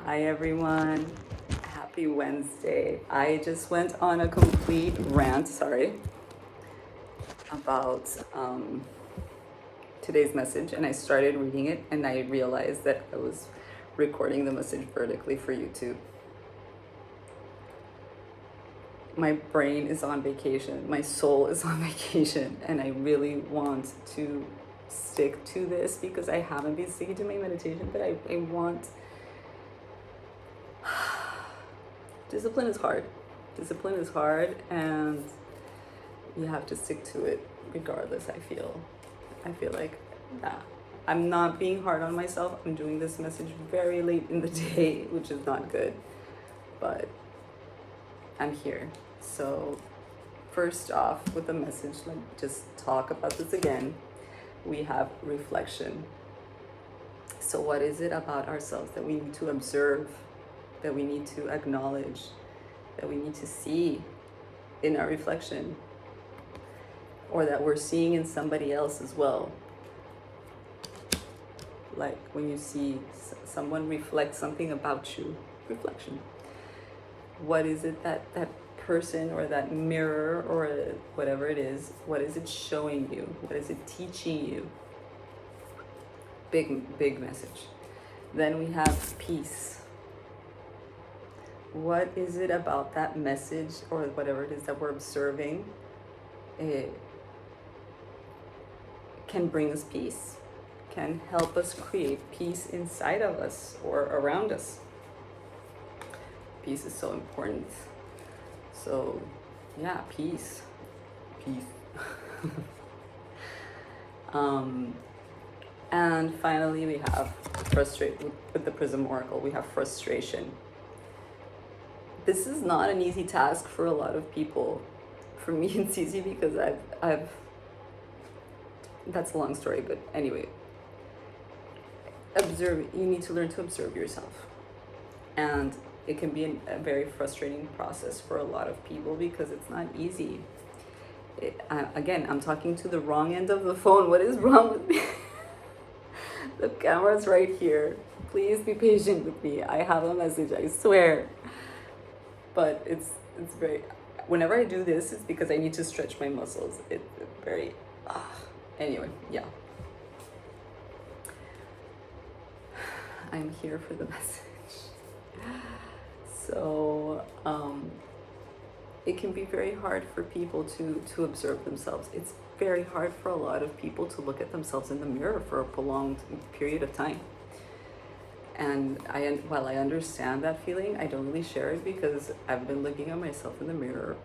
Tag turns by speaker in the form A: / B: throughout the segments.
A: Hi everyone, happy Wednesday. I just went on a complete rant, about today's message, and I started reading it and I realized that I was recording the message vertically for YouTube. My brain is on vacation, my soul is on vacation, and I really want to stick to this because I haven't been sticking to my meditation, but I want. Discipline is hard. Discipline is hard, and you have to stick to it regardless. I feel like that. I'm not being hard on myself. I'm doing this message very late in the day, which is not good, but I'm here. So first off, with the message, let me just talk about this again. We have reflection. So what is it about ourselves that we need to observe, that we need to acknowledge, that we need to see in our reflection, or that we're seeing in somebody else as well? Like when you see someone reflect something about you, reflection. What is it that person or that mirror or whatever it is, what is it showing you? What is it teaching you? Big message. Then we have peace. What is it about that message or whatever it is that we're observing? It can bring us peace, can help us create peace inside of us or around us. Peace is so important. So yeah, peace. And finally we have with the Prism Oracle, we have frustration. This is not an easy task for a lot of people. For me, it's easy because I've that's a long story, but anyway, you need to learn to observe yourself. And it can be a very frustrating process for a lot of people because it's not easy. Again, I'm talking to the wrong end of the phone. What is wrong with me? The camera's right here. Please be patient with me. I have a message, I swear. But it's very, whenever I do this, it's because I need to stretch my muscles. It's very, anyway, yeah. I'm here for the message. So, it can be very hard for people to observe themselves. It's very hard for a lot of people to look at themselves in the mirror for a prolonged period of time. And while I understand that feeling, I don't really share it because I've been looking at myself in the mirror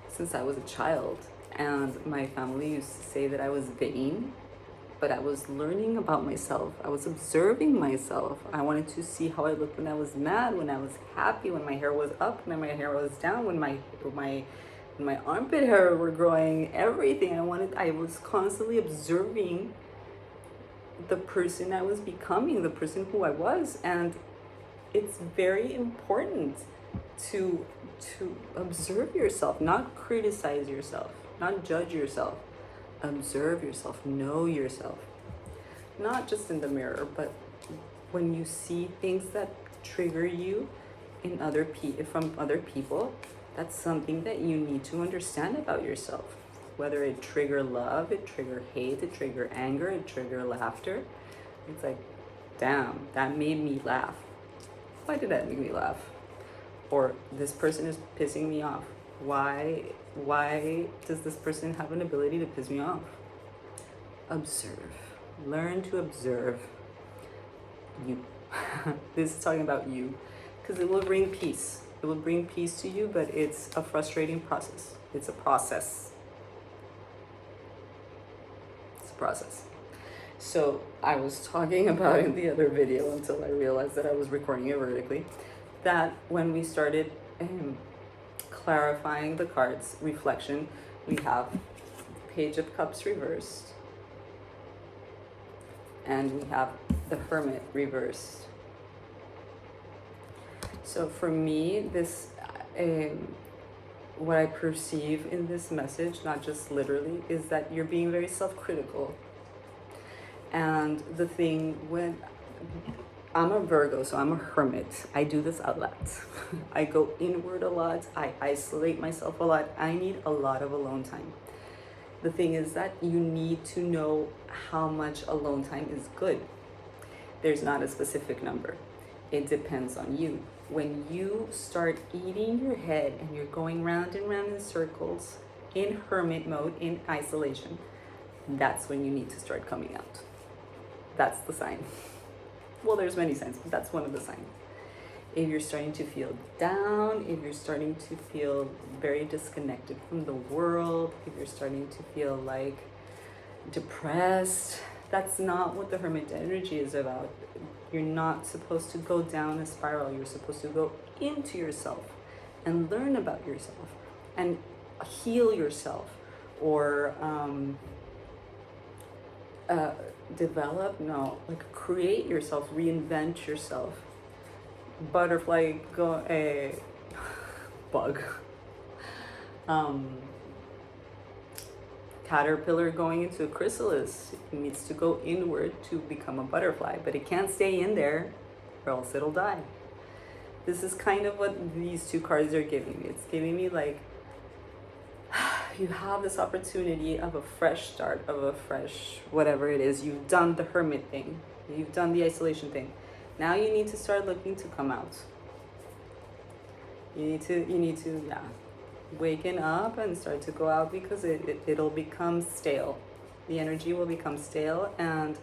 A: since I was a child. And my family used to say that I was vain, but I was learning about myself. I was observing myself. I wanted to see how I looked when I was mad, when I was happy, when my hair was up, when my hair was down, when my armpit hair were growing, everything. I was constantly observing the person I was becoming, the person who I was. And it's very important to observe yourself, not criticize yourself, not judge yourself. Observe yourself, know yourself, not just in the mirror, but when you see things that trigger you from other people. That's something that you need to understand about yourself. Whether it trigger love, it trigger hate, it trigger anger, it trigger laughter. It's like, damn, that made me laugh. Why did that make me laugh? Or this person is pissing me off. Why does this person have an ability to piss me off? Observe. Learn to observe you. This is talking about you, because it will bring peace. It will bring peace to you, but it's a frustrating process. It's a process. So I was talking about in the other video until I realized that I was recording it vertically, that when we started clarifying the cards, reflection, we have Page of Cups reversed, and we have the Hermit reversed. So for me, this, what I perceive in this message, not just literally, is that you're being very self-critical. And the thing when I'm a Virgo, so I'm a hermit. I do this a lot. I go inward a lot. I isolate myself a lot. I need a lot of alone time. The thing is that you need to know how much alone time is good. There's not a specific number. It depends on you. When you start eating your head and you're going round and round in circles, in hermit mode, in isolation, that's when you need to start coming out. That's the sign. Well, there's many signs, but that's one of the signs. If you're starting to feel down, if you're starting to feel very disconnected from the world, if you're starting to feel like depressed, that's not what the hermit energy is about. You're not supposed to go down a spiral. You're supposed to go into yourself and learn about yourself and heal yourself, or create yourself, reinvent yourself. Butterfly go a bug. Caterpillar going into a chrysalis, it needs to go inward to become a butterfly, but it can't stay in there or else it'll die. This is kind of what these two cards are giving me. It's giving me like, you have this opportunity of a fresh start, of a fresh whatever it is. You've done the hermit thing, you've done the isolation thing. Now you need to start looking to come out. You need to waken up and start to go out, because it'll become stale. The energy will become stale, and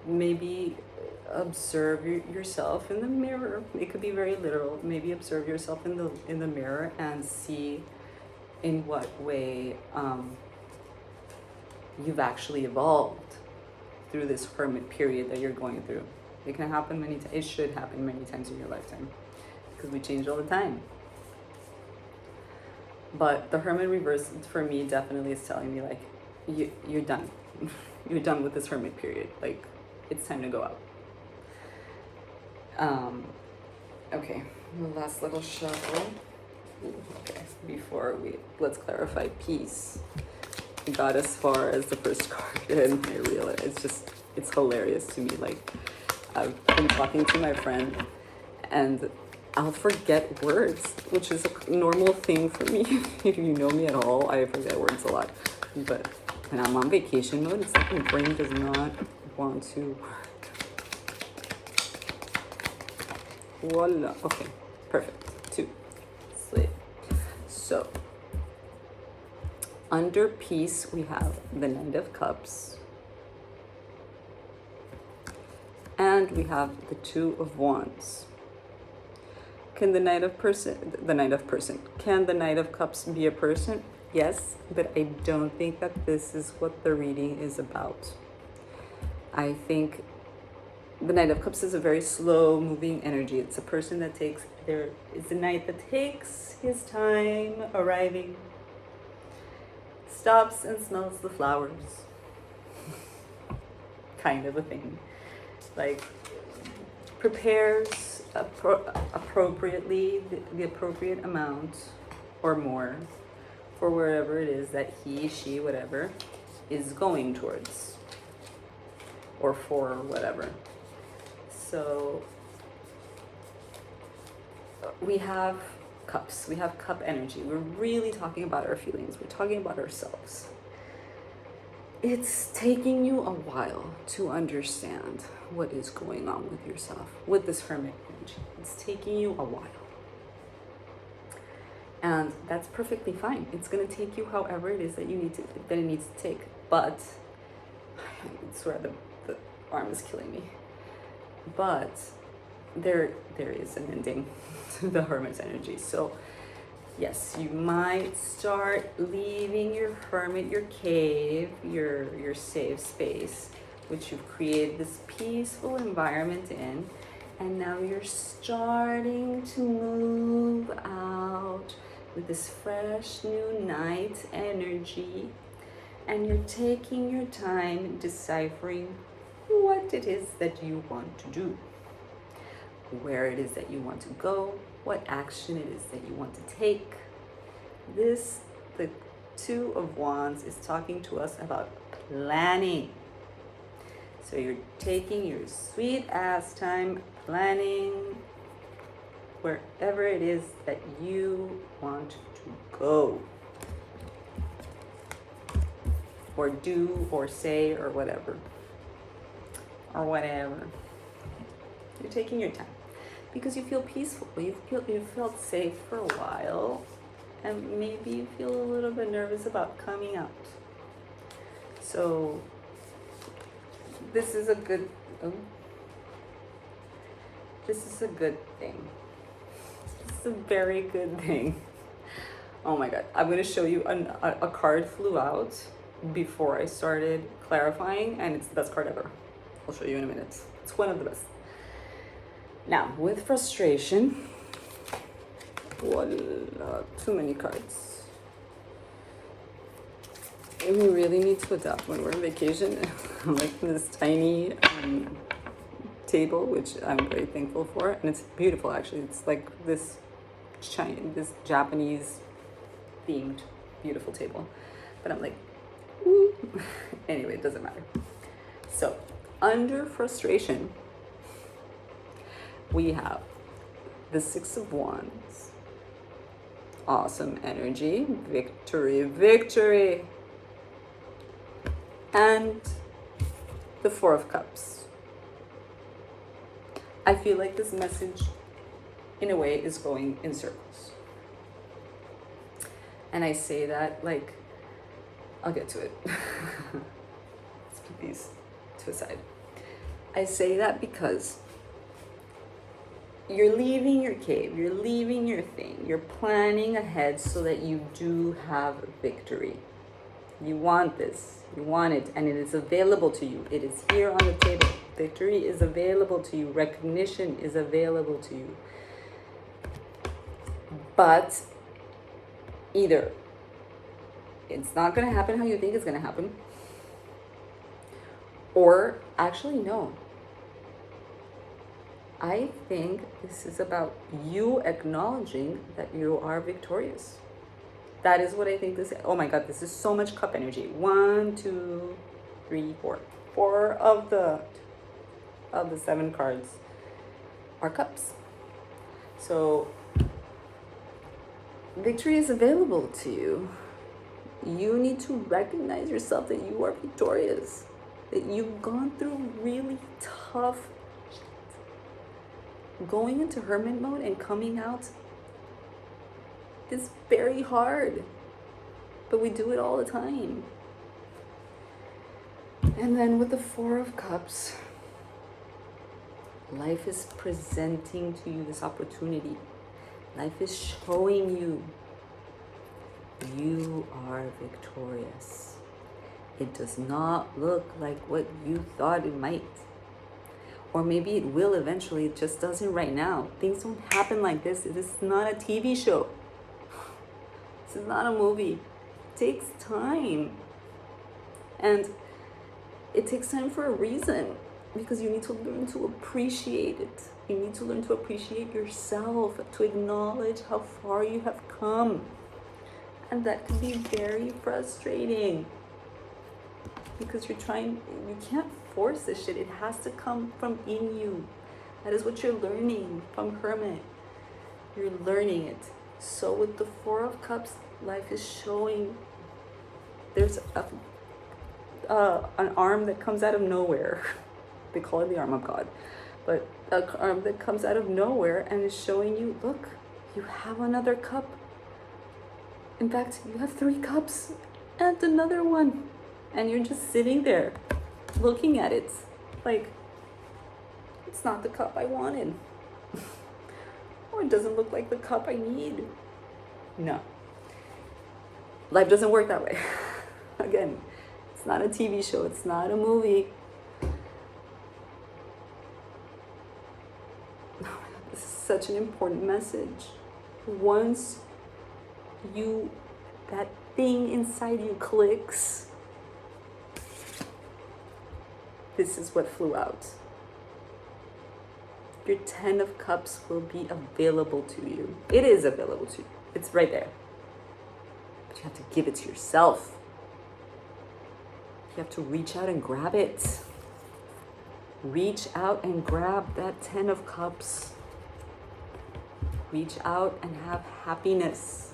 A: maybe observe yourself in the mirror. It could be very literal. Maybe observe yourself in the mirror and see in what way you've actually evolved through this hermit period that you're going through. It can happen many times. It should happen many times in your lifetime, because we change all the time. But the hermit reverse for me definitely is telling me like, you're done. You're done with this hermit period. Like, it's time to go out. Okay, the last little shuffle. Okay, let's clarify peace. I got as far as the first card, and I realized it's hilarious to me. Like, I've been talking to my friend and I'll forget words, which is a normal thing for me. If you know me at all, I forget words a lot. But when I'm on vacation mode, it's like my brain does not want to work. Voila. Okay, perfect. 2. Slip. So, under peace, we have the Knight of Cups. And we have the 2 of Wands. Can the Knight of Cups be a person? Yes, but I don't think that this is what the reading is about. I think the Knight of Cups is a very slow moving energy. It's a person that it's a knight that takes his time arriving, stops and smells the flowers, kind of a thing. Like, prepares appropriately, the appropriate amount or more for wherever it is that he, she, whatever, is going towards, or for whatever. So we have cups, we have cup energy. We're really talking about our feelings, we're talking about ourselves. It's taking you a while to understand what is going on with yourself, with this hermit energy. It's taking you a while. And that's perfectly fine. It's going to take you however it is that it needs to take. But I swear the arm is killing me. But there is an ending to the hermit energy. So yes, you might start leaving your hermit, your cave, your safe space, which you've created this peaceful environment in, and now you're starting to move out with this fresh new night energy, and you're taking your time deciphering what it is that you want to do, where it is that you want to go, what action it is that you want to take. The 2 of Wands is talking to us about planning. So you're taking your sweet ass time planning wherever it is that you want to go. Or do, or say, or whatever. Or whatever. You're taking your time. Because you feel peaceful. You felt safe for a while. And maybe you feel a little bit nervous about coming out. So this is a good this is a good thing. It's a very good thing. Oh my god. I'm going to show you a card flew out before I started clarifying, and it's the best card ever. I'll show you in a minute. It's one of the best. Now, with frustration, too many cards. And we really need to adapt when we're on vacation. Like this tiny table, which I'm very thankful for, and it's beautiful actually. It's like this Japanese themed beautiful table. But I'm like, woo. Anyway, it doesn't matter. So, under frustration, we have the Six of Wands. Awesome energy, victory, victory. And the Four of Cups. I feel like this message, in a way, is going in circles. And I say that like, I'll get to it. Let's put these to a side. I say that because you're leaving your cave, you're leaving your thing, you're planning ahead so that you do have victory. You want this, you want it, and it is available to you. It is here on the table. Victory is available to you. Recognition is available to you. But either it's not going to happen how you think it's going to happen, or actually, no. I think this is about you acknowledging that you are victorious. That is what I think this is. Oh my God, this is so much cup energy. 1, 2, 3, 4. 4 of the 7 cards are cups. So victory is available to you. You need to recognize yourself that you are victorious. That you've gone through really tough shit. Going into hermit mode and coming out is very hard, but we do it all the time. And then with the Four of Cups, life is presenting to you this opportunity. Life is showing you you are victorious. It does not look like what you thought it might. Or maybe it will eventually, it just doesn't right now. Things don't happen like this. This is not a TV show. This is not a movie. It takes time. And it takes time for a reason, because you need to learn to appreciate it. You need to learn to appreciate yourself, to acknowledge how far you have come. And that can be very frustrating, because you can't force this shit. It has to come from in you. That is what you're learning from Hermit. You're learning it. So with the Four of Cups, life is showing there's an arm that comes out of nowhere. They call it the arm of God. But an arm that comes out of nowhere and is showing you, look, you have another cup. In fact, you have 3 cups and another one. And you're just sitting there looking at it like, it's not the cup I wanted. Or it doesn't look like the cup I need. No. Life doesn't work that way. Again, it's not a TV show. It's not a movie. Oh my God, this is such an important message. Once that thing inside you clicks, this is what flew out. Your 10 of Cups will be available to you. It is available to you. It's right there. But you have to give it to yourself. You have to reach out and grab it. Reach out and grab that 10 of Cups. Reach out and have happiness.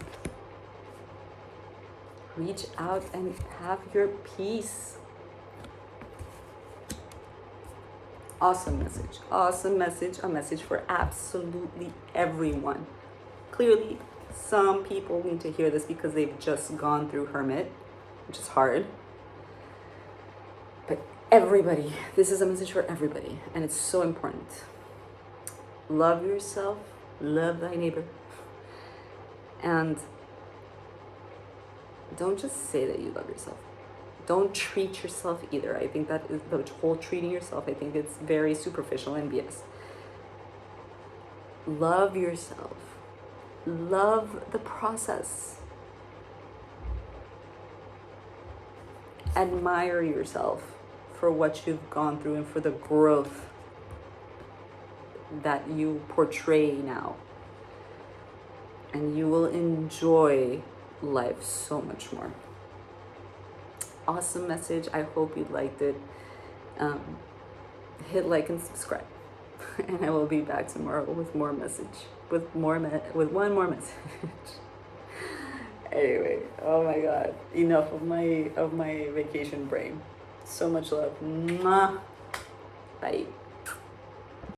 A: Reach out and have your peace. Awesome message. Awesome message. A message for absolutely everyone. Clearly, some people need to hear this because they've just gone through Hermit, which is hard. But everybody, this is a message for everybody, and it's so important. Love yourself, love thy neighbor, and don't just say that you love yourself. Don't treat yourself either. I think that is the whole treating yourself. I think it's very superficial and BS. Love yourself. Love the process. Admire yourself for what you've gone through and for the growth that you portray now. And you will enjoy life so much more. Awesome message. I hope you liked it. Hit like and subscribe. And I will be back tomorrow with more message. With one more message. Anyway, oh my god. Enough of my vacation brain. So much love. Mwah. Bye.